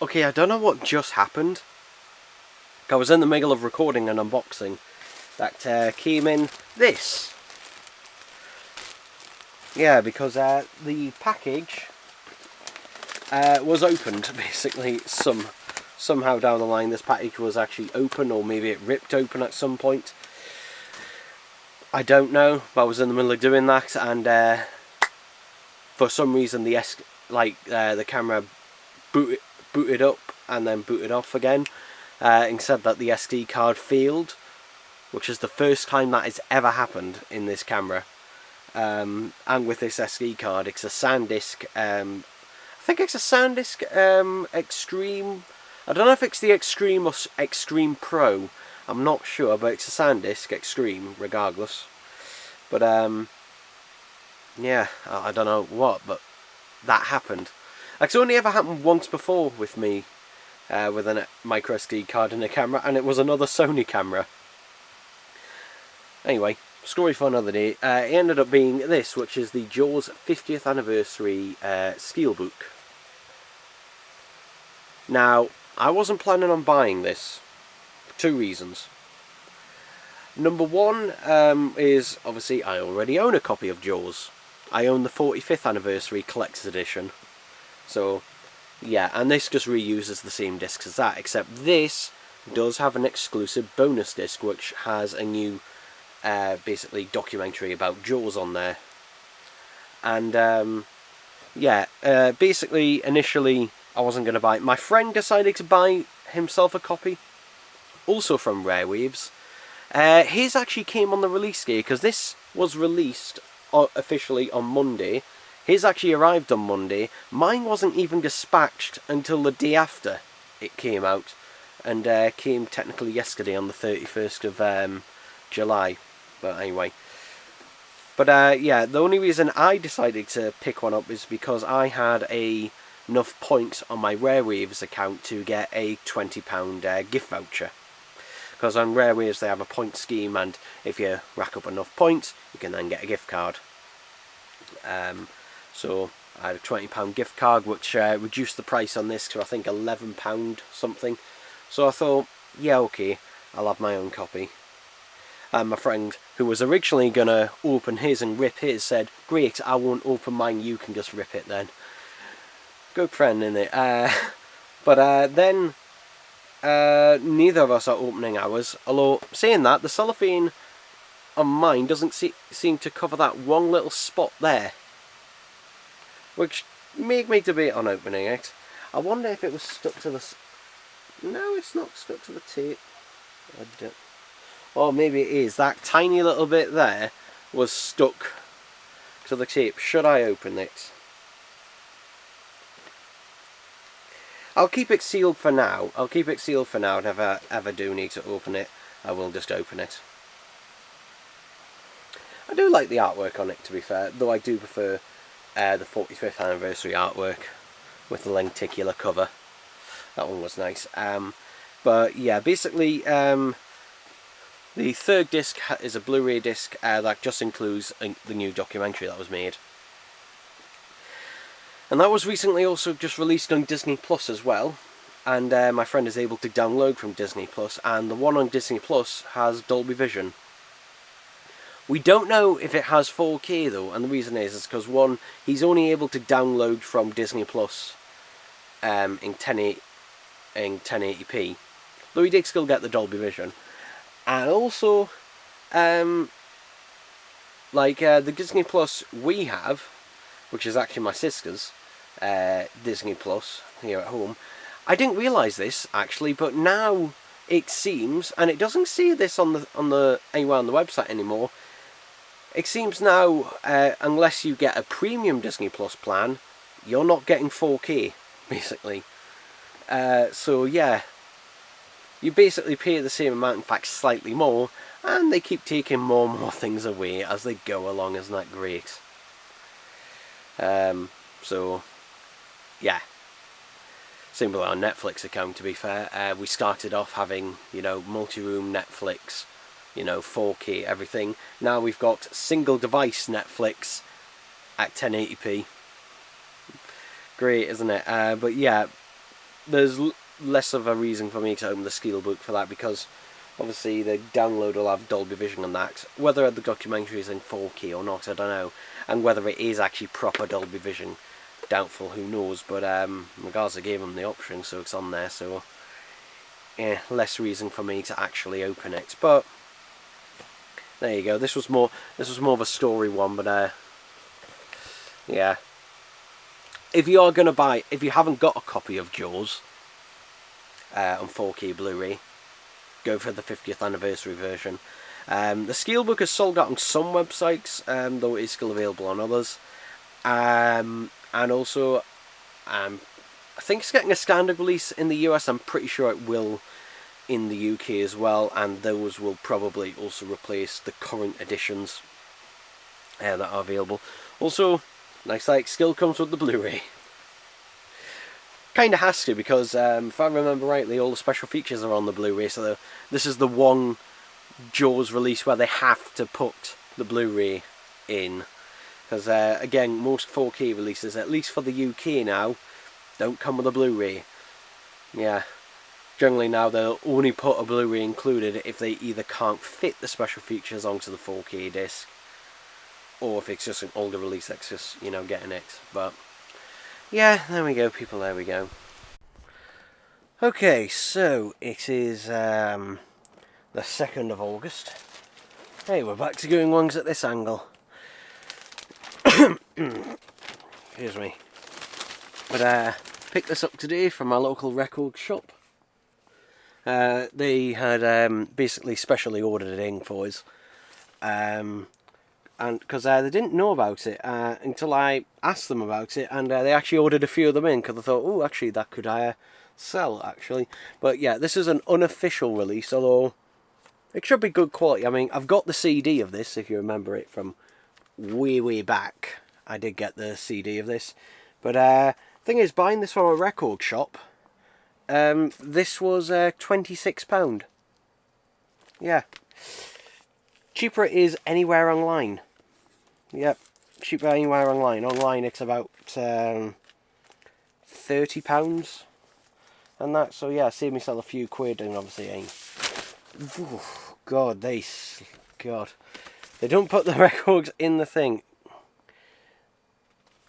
Okay, I don't know what just happened. I was in the middle of recording an unboxing that came in this. Yeah, because the package was opened, basically. Somehow down the line this package was actually open, or maybe it ripped open at some point. I don't know, but I was in the middle of doing that, and for some reason the camera booted up and then booted off again, and said that the SD card failed, which is the first time that has ever happened in this camera. And with this SD card, it's a SanDisk. I think it's a SanDisk Extreme. I don't know if it's the Extreme or Extreme Pro. I'm not sure, but it's a SanDisk Extreme, regardless. But yeah, I don't know what, but that happened. It's only ever happened once before with me, with a micro SD card in a camera, and it was another Sony camera. Anyway, story for another day. It ended up being this, which is the Jaws 50th anniversary steelbook. Now, I wasn't planning on buying this for two reasons. Number one is, obviously, I already own a copy of Jaws. I own the 45th anniversary collector's edition. So, yeah, and this just reuses the same discs as that, except this does have an exclusive bonus disc, which has a new, basically, documentary about Jaws on there. And, yeah, basically, initially, I wasn't going to buy it. My friend decided to buy himself a copy, also from Rare Waves. His actually came on the release day, because this was released officially on Monday. His actually arrived on Monday. Mine wasn't even dispatched until the day after it came out, and came technically yesterday on the 31st of July. But anyway. But yeah, the only reason I decided to pick one up is because I had enough points on my Rare Waves account to get a £20 gift voucher. Because on Rare Waves they have a point scheme, and if you rack up enough points, you can then get a gift card. So I had a £20 gift card, which reduced the price on this to I think £11 something. So I thought, yeah, okay, I'll have my own copy. And my friend, who was originally going to open his and rip his, said, great, I won't open mine, you can just rip it then. Good friend, innit? But then neither of us are opening ours, although saying that, the cellophane on mine doesn't seem to cover that one little spot there, which made me debate on opening it. I wonder if it was stuck to the... No, it's not stuck to the tape. Or maybe it is. That tiny little bit there was stuck to the tape. Should I open it? I'll keep it sealed for now. I'll keep it sealed for now, and if I ever do need to open it, I will just open it. I do like the artwork on it, to be fair, though I do prefer the 45th anniversary artwork with the lenticular cover. That one was nice. But yeah, basically, the third disc is a Blu-ray disc that just includes the new documentary that was made. And that was recently also just released on Disney Plus as well. And my friend is able to download from Disney Plus, and the one on Disney Plus has Dolby Vision. We don't know if it has 4K though, and the reason is because one, he's only able to download from Disney Plus in 1080p, though he did still get the Dolby Vision. And also, the Disney Plus we have, which is actually my sister's Disney Plus here at home. I didn't realise this actually, but now it seems, and it doesn't say this on the anywhere on the website anymore. It seems now, unless you get a premium Disney Plus plan, you're not getting 4K, basically. So yeah, you basically pay the same amount, in fact slightly more, and they keep taking more and more things away as they go along. Isn't that great? So yeah, same with our Netflix account, to be fair. We started off having, multi-room Netflix, 4K everything. Now we've got single device Netflix at 1080p. Great, isn't it? But yeah, there's less of a reason for me to open the Steelbook for that, because obviously the download will have Dolby Vision on that. Whether the documentary is in 4K or not, I don't know, and whether it is actually proper Dolby Vision, doubtful, who knows. But regardless, I gave them the option, so it's on there. So yeah, less reason for me to actually open it. But there you go. This was more of a story one, but yeah. If you are gonna buy, if you haven't got a copy of Jaws on 4K Blu-ray, go for the 50th anniversary version. The Steelbook is sold out on some websites, though it is still available on others. And also, I think it's getting a standard release in the US. I'm pretty sure it will in the UK as well, and those will probably also replace the current editions that are available. Also, nice, like, still comes with the Blu-ray. Kind of has to, because if I remember rightly, all the special features are on the Blu-ray, so this is the one Jaws release where they have to put the Blu-ray in. Because again, most 4K releases, at least for the UK now, don't come with a Blu-ray. Yeah, generally now they'll only put a Blu-ray included if they either can't fit the special features onto the 4K disc, or if it's just an older release that's just, you know, getting it. But yeah, there we go, people, there we go. Okay, so it is the 2nd of August. Hey, we're back to doing ones at this angle. Excuse me. But picked this up today from my local record shop. They had basically specially ordered it in for us. And because they didn't know about it until I asked them about it, and they actually ordered a few of them in, because I thought, oh, actually that could sell, actually. But yeah, this is an unofficial release, although it should be good quality. I mean, I've got the CD of this, if you remember it from way back. I did get the CD of this, but thing is, buying this from a record shop, this was £26. Yeah, cheaper it is anywhere online. Yep, cheaper anywhere online. Online it's about £30 and that. So yeah, save myself a few quid, and obviously ain't. Ooh, God, they don't put the records in the thing.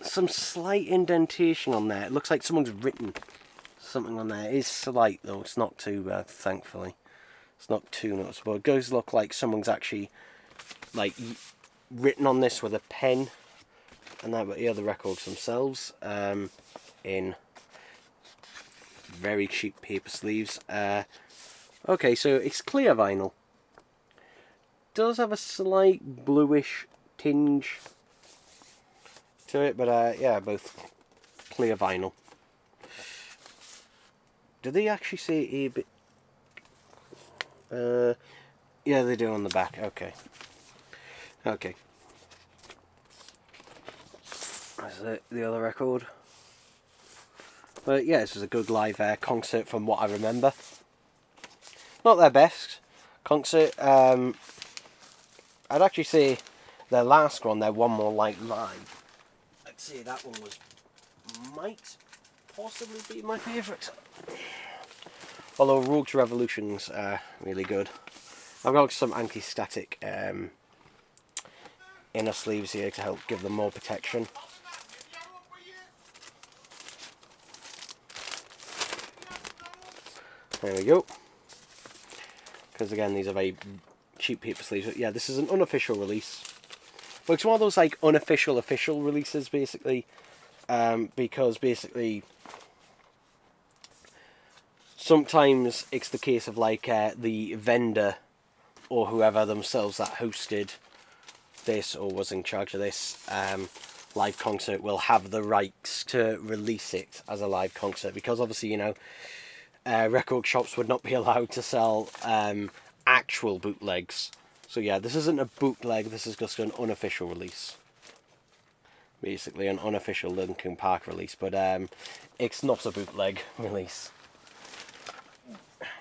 Some slight indentation on there. It looks like someone's written something on there. It is slight though. It's not too bad, thankfully. It's not too noticeable. It does look like someone's actually like written on this with a pen, and that, but yeah, the records themselves in very cheap paper sleeves. Okay, so it's clear vinyl. Does have a slight bluish tinge to it, but yeah, both clear vinyl. Do they actually say a bit? Yeah, they do on the back. Okay. Okay. That's the other record. But yeah, this was a good live concert from what I remember. Not their best concert. I'd actually say their last one, their One More Light live, I'd say that one might possibly be my favourite. Although Rogue to Revolution's really good. I've got some anti-static inner sleeves here to help give them more protection. There we go. Because again, these are very cheap paper sleeves. But yeah, this is an unofficial release. Well, it's one of those like unofficial official releases, basically, because basically sometimes it's the case of like the vendor or whoever themselves that hosted this or was in charge of this live concert will have the rights to release it as a live concert, because obviously, you know, record shops would not be allowed to sell actual bootlegs. So yeah, this isn't a bootleg, this is just an unofficial release. Basically an unofficial Linkin Park release, but it's not a bootleg release.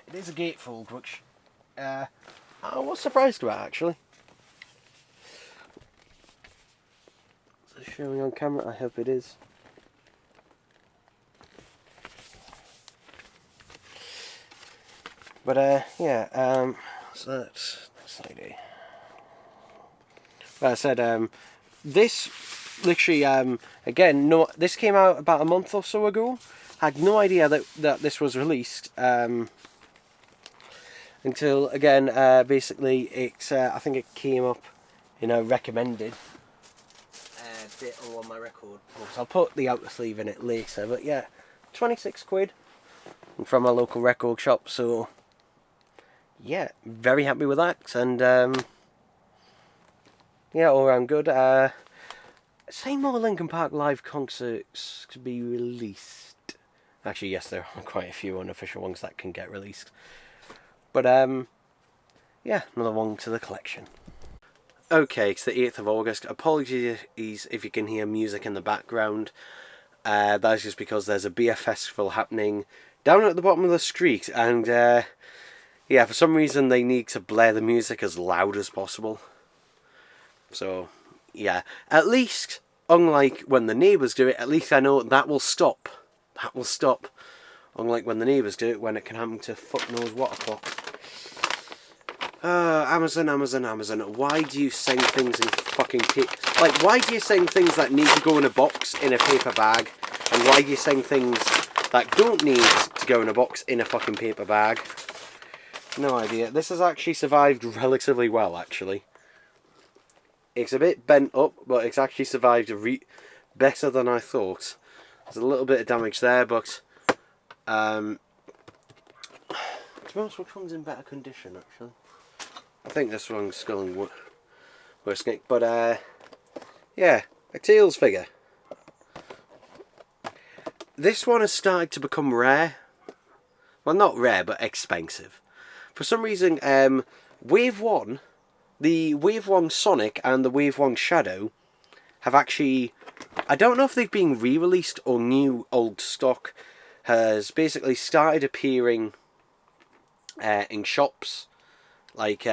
It is a gatefold, which I was surprised about, actually. Is it showing on camera? I hope it is. But yeah, so that's ID. Like I said, this literally, again, no, this came out about a month or so ago. Had no idea that this was released until, again, basically it, I think it came up, recommended bit on my record books. I'll put the outer sleeve in it later, but yeah, 26 quid from a local record shop, so yeah, very happy with that, and yeah, all around good. Say more Linkin Park live concerts to be released. Actually, yes, there are quite a few unofficial ones that can get released. But yeah, another one to the collection. Okay, it's the 8th of August. Apologies if you can hear music in the background. That's just because there's a beer festival happening down at the bottom of the street, and yeah, for some reason they need to blare the music as loud as possible. So, yeah, at least, unlike when the neighbours do it, at least I know that will stop. That will stop. Unlike when the neighbours do it, when it can happen to fuck knows what o'clock. Amazon. Why do you send things in fucking like, why do you send things that need to go in a box in a paper bag? And why do you send things that don't need to go in a box in a fucking paper bag? No idea. This has actually survived relatively well, actually. It's a bit bent up, but it's actually survived better than I thought. There's a little bit of damage there, but to be honest, which one's in better condition, actually? I think this one's still in worse nick, but yeah, a Tails figure. This one has started to become rare. Well, not rare, but expensive. For some reason, Wave 1, the Wave 1 Sonic and the Wave 1 Shadow have actually, I don't know if they've been re-released or new old stock has basically started appearing in shops like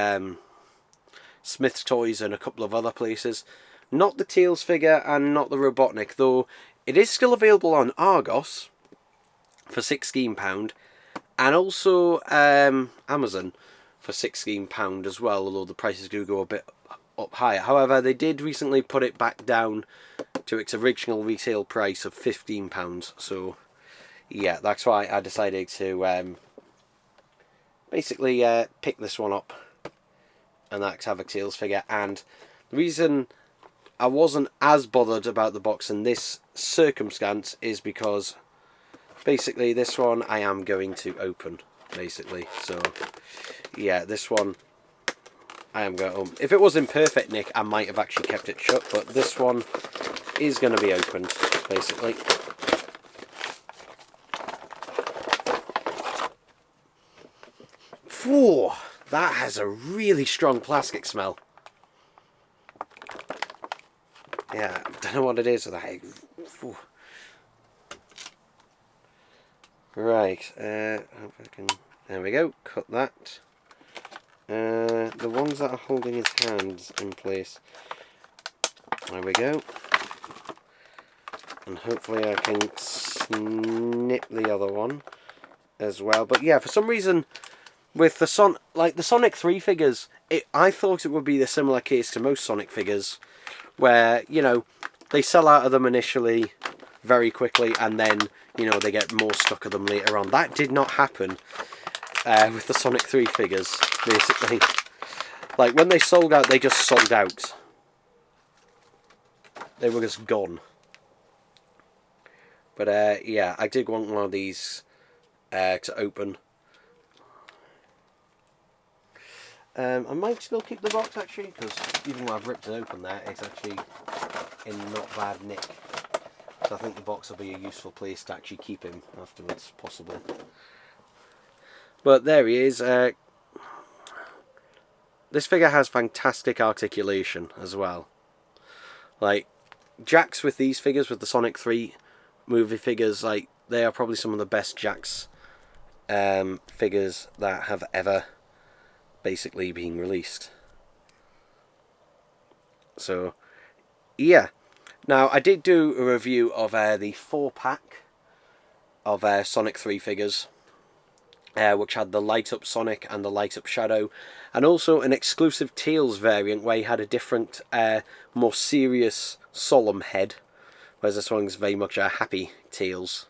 Smith's Toys and a couple of other places. Not the Tails figure and not the Robotnik, though it is still available on Argos for £16, and also Amazon for £16 as well, although the prices do go a bit up higher. However, they did recently put it back down to its original retail price of £15, so yeah, that's why I decided to basically pick this one up, and that's have a Tails figure. And the reason I wasn't as bothered about the box in this circumstance is because basically this one I am going to open, basically. So yeah, this one I am going to open. If it was in perfect nick, I might have actually kept it shut, but this one is going to be opened, basically. Whoa, that has a really strong plastic smell. Yeah, I don't know what it is with that. Whew. Right, hope I can, there we go, cut that. The ones that are holding his hands in place. There we go. And hopefully I can snip the other one as well. But yeah, for some reason, with the Sonic 3 figures, I thought it would be the similar case to most Sonic figures, where, they sell out of them initially very quickly, and then, they get more stock of them later on. That did not happen with the Sonic 3 figures, basically. Like, when they sold out, they just sold out. They were just gone. But, yeah, I did want one of these to open. I might still keep the box, actually, because even though I've ripped it open there, it's actually in not bad nick. So I think the box will be a useful place to actually keep him afterwards, possibly. But there he is. This figure has fantastic articulation as well. Like, Jakks with these figures, with the Sonic 3 movie figures, like, they are probably some of the best Jakks figures that have ever basically been released. So, yeah. Now, I did do a review of the 4-pack of Sonic 3 figures. which had the light up Sonic and the light up Shadow, and also an exclusive Tails variant where he had a different, more serious, solemn head, whereas this one's very much a happy Tails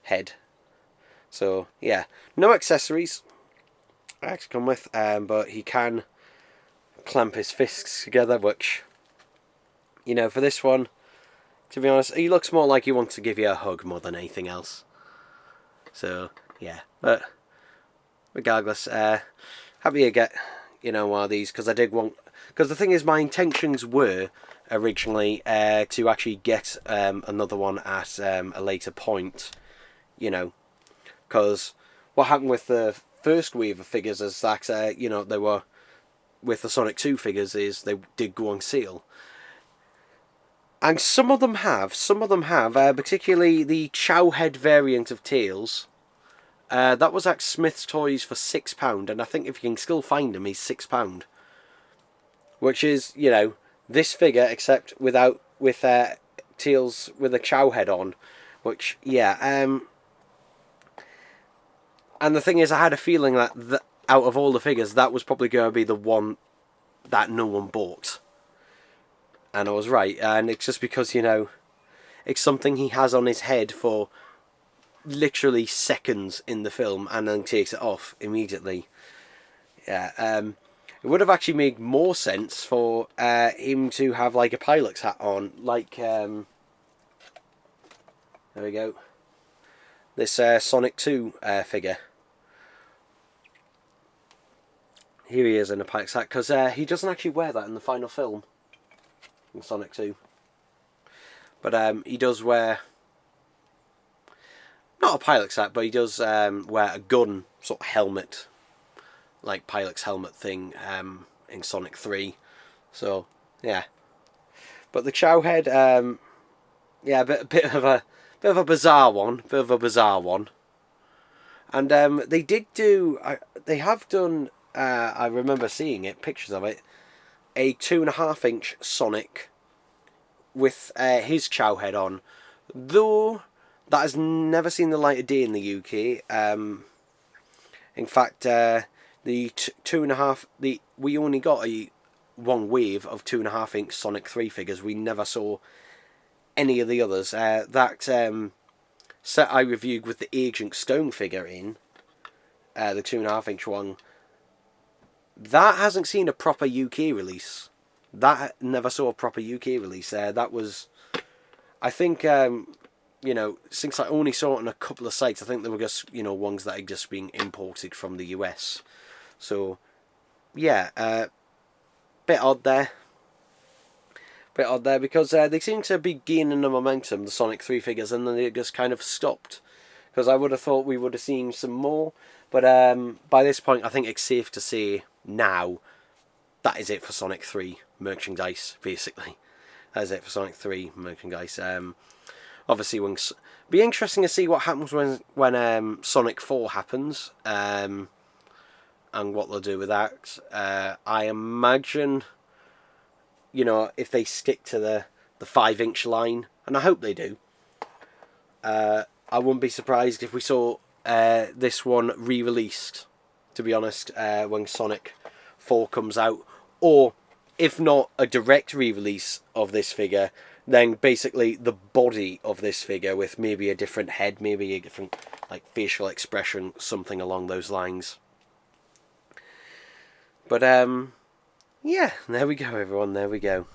head. So yeah, no accessories to come with, but he can clamp his fists together, which, you know, for this one, to be honest, he looks more like he wants to give you a hug more than anything else. So yeah, but regardless, happy to get, you know, one of these, because I did want, because the thing is, my intentions were originally to actually get another one at a later point, you know, because what happened with the first wave of figures is that, you know, they were, with the Sonic 2 figures, is they did go on sale. And some of them have, particularly the Chowhead variant of Tails. That was at Smith's Toys for £6, and I think if you can still find them, he's £6. Which is, you know, this figure, except with Tails with a Chowhead on. Which, yeah, and the thing is, I had a feeling that out of all the figures, that was probably going to be the one that no one bought. And I was right, and it's just because, you know, it's something he has on his head for literally seconds in the film and then takes it off immediately. Yeah, it would have actually made more sense for him to have like a pilot's hat on, like, there we go, this Sonic 2 figure. Here he is in a pilot's hat, because he doesn't actually wear that in the final film, in Sonic 2. But he does wear, not a pilot's hat, but he does wear a gun sort of helmet, like pilot's helmet thing, in Sonic 3. So yeah, but the Chowhead, yeah, a bit of a bizarre one, and they did do, they have done, I remember seeing it, pictures of it, a 2.5-inch Sonic with his Chowhead on, though that has never seen the light of day in the UK. In fact, the 2.5, we only got one wave of 2.5-inch Sonic 3 figures. We never saw any of the others. That set I reviewed with the Agent Stone figure in, the 2.5-inch one, that hasn't seen a proper UK release. That never saw a proper UK release. That was, I think, you know, since I only saw it on a couple of sites, I think they were just, you know, ones that had just been imported from the US. So, yeah, bit odd there. Because they seem to be gaining the momentum, the Sonic 3 figures, and then they just kind of stopped. Because I would have thought we would have seen some more, but by this point, I think it's safe to say now that is it for Sonic 3 merchandise, basically. That is it for Sonic 3 merchandise. Obviously, be interesting to see what happens when Sonic 4 happens, and what they'll do with that. I imagine, you know, if they stick to the 5-inch line, and I hope they do, I wouldn't be surprised if we saw this one re-released, to be honest, when Sonic 4 comes out, or if not a direct re-release of this figure, then basically the body of this figure with maybe a different head, maybe a different like facial expression, something along those lines. But yeah, there we go, everyone. There we go.